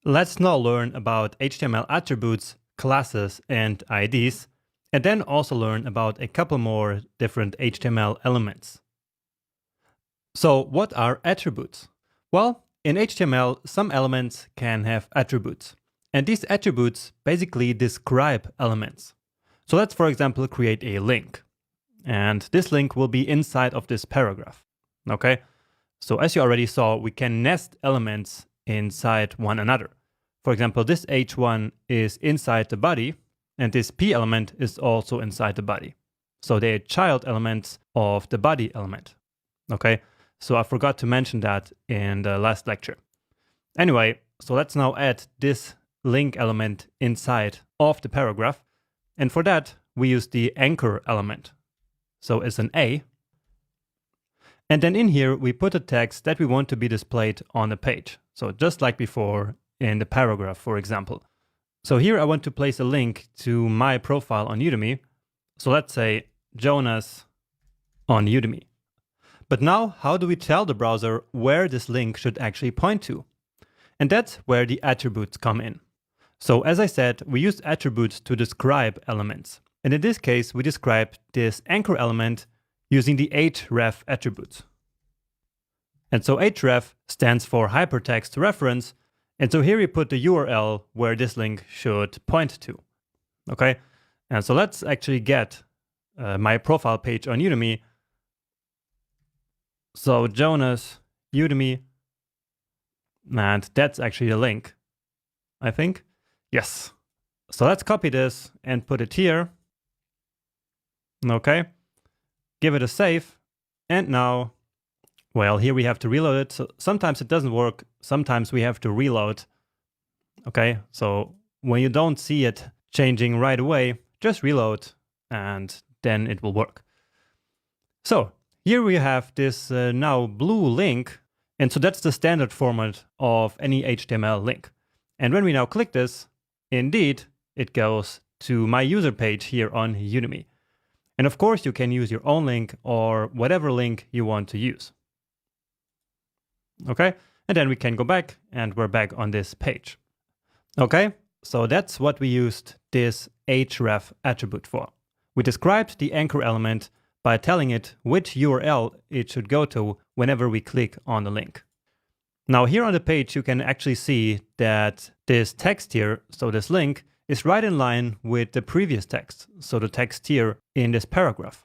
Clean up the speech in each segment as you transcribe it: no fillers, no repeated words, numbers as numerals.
Let's now learn about HTML attributes, classes, and IDs, and then also learn about a couple more different HTML elements. So what are attributes? Well, in HTML, some elements can have attributes, and these attributes basically describe elements. So let's, for example, create a link, and this link will be inside of this paragraph. Okay, so as you already saw, we can nest elements inside one another. For example, this h1 is inside the body, and this p element is also inside the body. So they are child elements of the body element. Okay, so I forgot to mention that in the last lecture. Anyway, so let's now add this link element inside of the paragraph. And for that, we use the anchor element. So it's an A. And then in here, we put a text that we want to be displayed on the page. So just like before in the paragraph, for example. So here I want to place a link to my profile on Udemy. So let's say Jonas on Udemy. But now, how do we tell the browser where this link should actually point to? And that's where the attributes come in. So as I said, we use attributes to describe elements. And in this case, we describe this anchor element using the href attribute. And so href stands for hypertext reference. And so here we put the URL where this link should point to. Okay, and so let's actually get my profile page on Udemy. So Jonas, Udemy, and that's actually the link, I think. Yes. So let's copy this and put it here. Okay, give it a save. And now, well, here we have to reload it. So sometimes it doesn't work. Sometimes we have to reload. Okay, so when you don't see it changing right away, just reload and then it will work. So here we have this now blue link. And so that's the standard format of any HTML link. And when we now click this, indeed, it goes to my user page here on Udemy. And of course, you can use your own link or whatever link you want to use. Okay, and then we can go back and we're back on this page. Okay, so that's what we used this href attribute for. We described the anchor element by telling it which URL it should go to whenever we click on the link. Now here on the page, you can actually see that this text here, so this link, is right in line with the previous text. So the text here in this paragraph.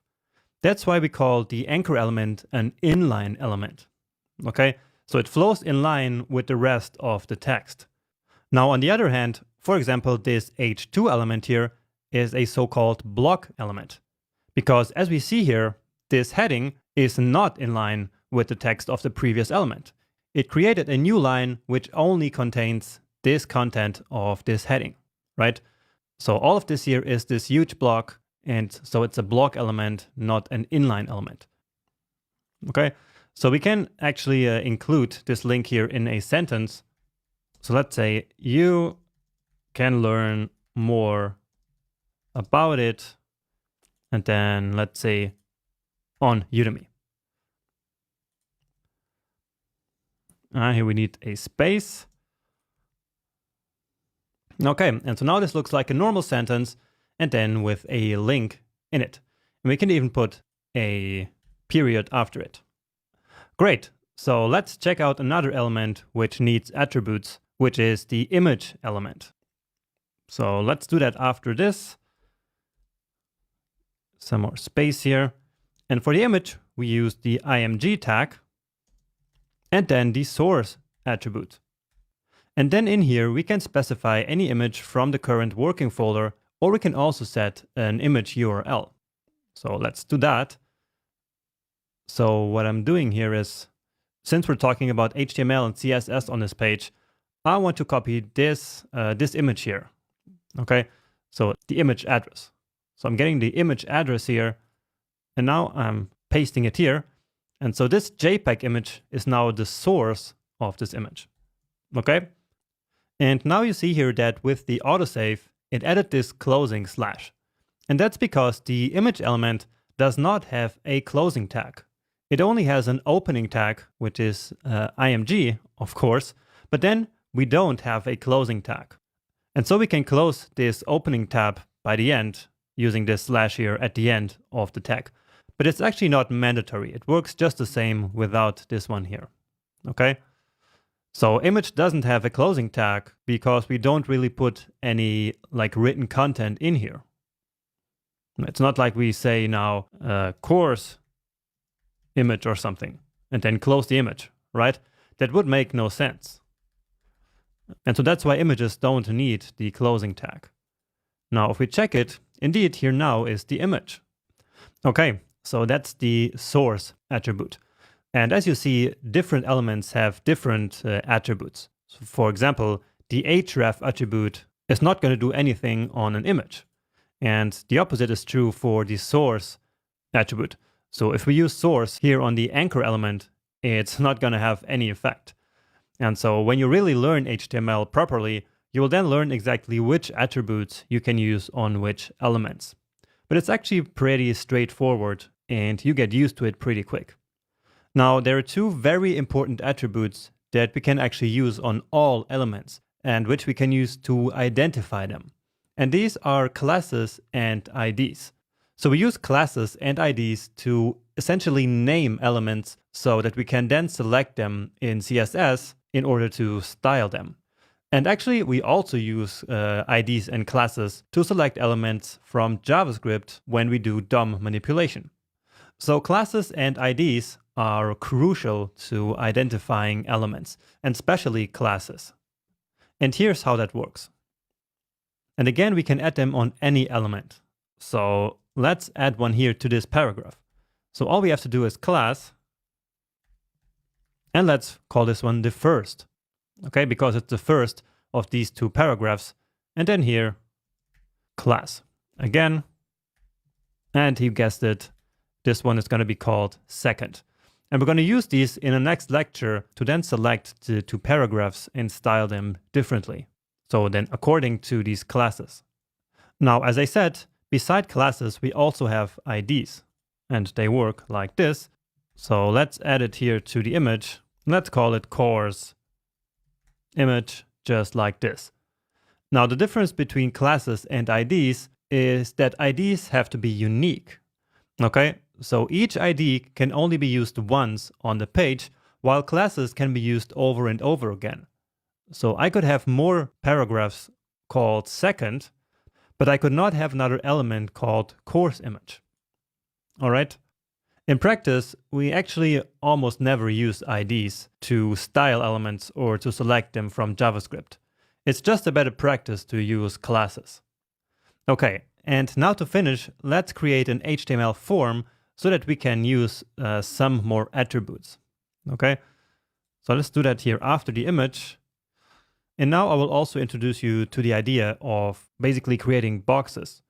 That's why we call the anchor element an inline element. Okay, so it flows in line with the rest of the text. Now on the other hand, for example, this h2 element here is a so-called block element. Because as we see here, this heading is not in line with the text of the previous element. It created a new line which only contains this content of this heading, right? So all of this here is this huge block, and so it's a block element, not an inline element. Okay, so we can actually include this link here in a sentence. So let's say you can learn more about it. And then let's say on Udemy. Here we need a space. Okay, and so now this looks like a normal sentence and then with a link in it. And we can even put a period after it. Great, so let's check out another element which needs attributes, which is the image element. So let's do that after this. Some more space here. And for the image, we use the img tag and then the source attribute. And then in here, we can specify any image from the current working folder, or we can also set an image URL. So let's do that. So what I'm doing here is, since we're talking about HTML and CSS on this page, I want to copy this, this image here. Okay, so the image address. So I'm getting the image address here, and now I'm pasting it here. And so this JPEG image is now the source of this image. Okay? And now you see here that with the autosave, it added this closing slash. And that's because the image element does not have a closing tag. It only has an opening tag, which is img, of course. But then we don't have a closing tag. And so we can close this opening tab by the end using this slash here at the end of the tag. But it's actually not mandatory. It works just the same without this one here. Okay? So image doesn't have a closing tag because we don't really put any written content in here. It's not like we say now course image or something and then close the image, right? That would make no sense. And so that's why images don't need the closing tag. Now, if we check it, indeed, here now is the image. Okay, so that's the source attribute. And as you see, different elements have different attributes. So for example, the href attribute is not going to do anything on an image. And the opposite is true for the source attribute. So if we use source here on the anchor element, it's not going to have any effect. And so when you really learn HTML properly, you will then learn exactly which attributes you can use on which elements. But it's actually pretty straightforward and you get used to it pretty quick. Now, there are two very important attributes that we can actually use on all elements and which we can use to identify them. And these are classes and IDs. So we use classes and IDs to essentially name elements so that we can then select them in CSS in order to style them. And actually, we also use IDs and classes to select elements from JavaScript when we do DOM manipulation. So classes and IDs are crucial to identifying elements, and especially classes. And here's how that works. And again, we can add them on any element. So let's add one here to this paragraph. So all we have to do is class, and let's call this one the first. Okay, because it's the first of these two paragraphs. And then here, class. Again, and you guessed it, this one is going to be called second. And we're going to use these in the next lecture to then select the two paragraphs and style them differently. So then according to these classes. Now, as I said, beside classes, we also have IDs. And they work like this. So let's add it here to the image. Let's call it course image, just like this. Now, the difference between classes and IDs is that IDs have to be unique. Okay, so each ID can only be used once on the page, while classes can be used over and over again. So I could have more paragraphs called second, but I could not have another element called course image. All right. In practice, we actually almost never use IDs to style elements or to select them from JavaScript. It's just a better practice to use classes. Okay, and now to finish, let's create an HTML form so that we can use some more attributes. Okay, so let's do that here after the image. And now I will also introduce you to the idea of basically creating boxes.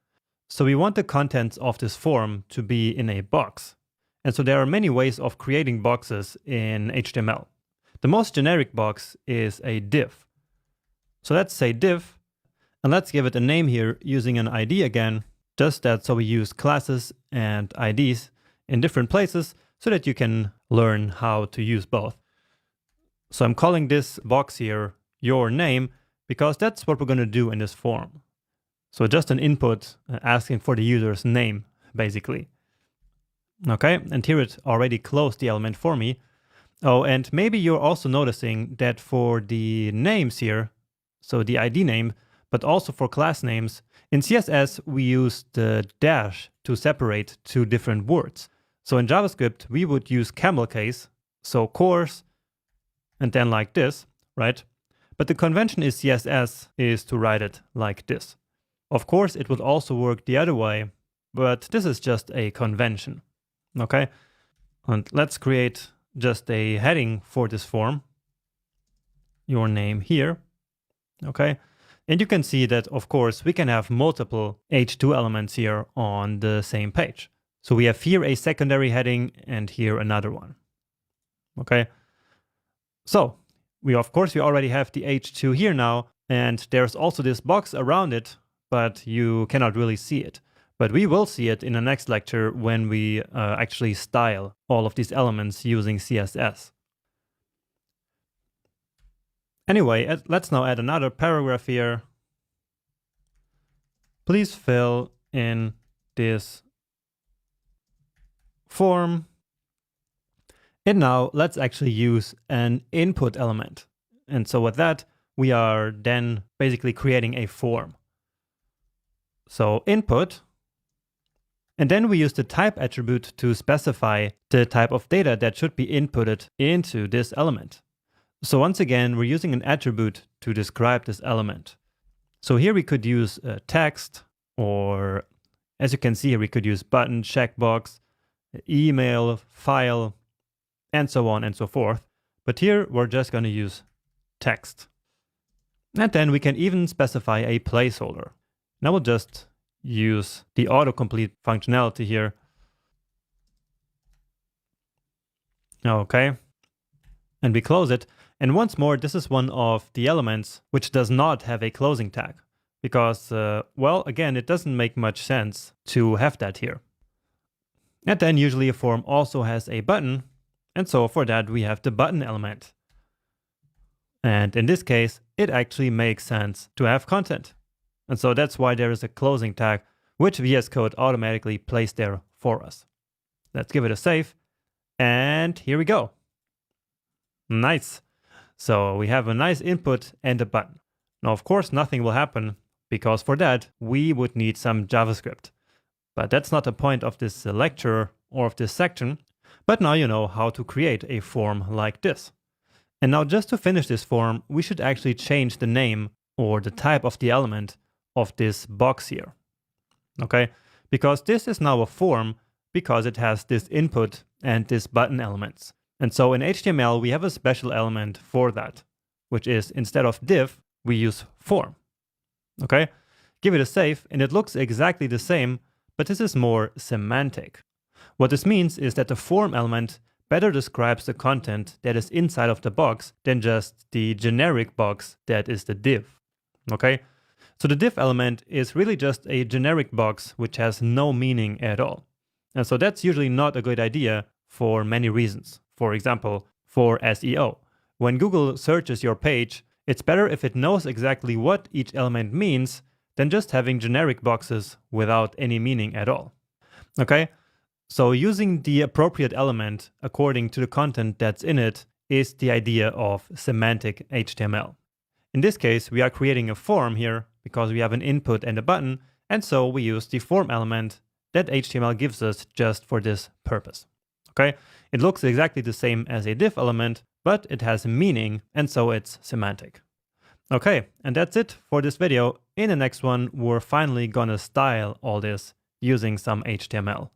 So we want the contents of this form to be in a box. And so there are many ways of creating boxes in HTML. The most generic box is a div. So let's say div, and let's give it a name here using an ID again, just that so we use classes and IDs in different places so that you can learn how to use both. So I'm calling this box here your name because that's what we're going to do in this form. So just an input asking for the user's name, basically. Okay, and here it already closed the element for me. Oh, and maybe you're also noticing that for the names here, so the ID name, but also for class names, in CSS we use the dash to separate two different words. So in JavaScript, we would use camel case, so course, and then like this, right? But the convention in CSS is to write it like this. Of course, it would also work the other way, but this is just a convention. Okay, and let's create just a heading for this form, your name here. Okay, and you can see that, of course, we can have multiple H2 elements here on the same page. So we have here a secondary heading and here another one. Okay, so we already have the H2 here now, and there's also this box around it, but you cannot really see it. But we will see it in the next lecture when we actually style all of these elements using CSS. Anyway, let's now add another paragraph here. Please fill in this form. And now let's actually use an input element. And so with that, we are then basically creating a form. So input, and then we use the type attribute to specify the type of data that should be inputted into this element. So once again, we're using an attribute to describe this element. So here we could use text, or as you can see here, we could use button, checkbox, email, file, and so on and so forth. But here we're just going to use text. And then we can even specify a placeholder. Now we'll just use the autocomplete functionality here. Okay. And we close it. And once more, this is one of the elements which does not have a closing tag. Because, well, again, it doesn't make much sense to have that here. And then usually a form also has a button. And so for that, we have the button element. And in this case, it actually makes sense to have content. And so that's why there is a closing tag, which VS Code automatically placed there for us. Let's give it a save. And here we go. Nice. So we have a nice input and a button. Now, of course, nothing will happen because for that, we would need some JavaScript. But that's not the point of this lecture or of this section. But now you know how to create a form like this. And now just to finish this form, we should actually change the name or the type of the element of this box here. Okay? Because this is now a form because it has this input and this button elements. And so in HTML, we have a special element for that, which is instead of div, we use form. Okay? Give it a save and it looks exactly the same, but this is more semantic. What this means is that the form element better describes the content that is inside of the box than just the generic box that is the div. Okay? So the div element is really just a generic box which has no meaning at all. And so that's usually not a good idea for many reasons. For example, for SEO. When Google searches your page, it's better if it knows exactly what each element means than just having generic boxes without any meaning at all. Okay? So using the appropriate element according to the content that's in it is the idea of semantic HTML. In this case, we are creating a form here because we have an input and a button, and so we use the form element that HTML gives us just for this purpose. Okay? It looks exactly the same as a div element, but it has meaning, and so it's semantic. Okay, and that's it for this video. In the next one, we're finally gonna style all this using some HTML.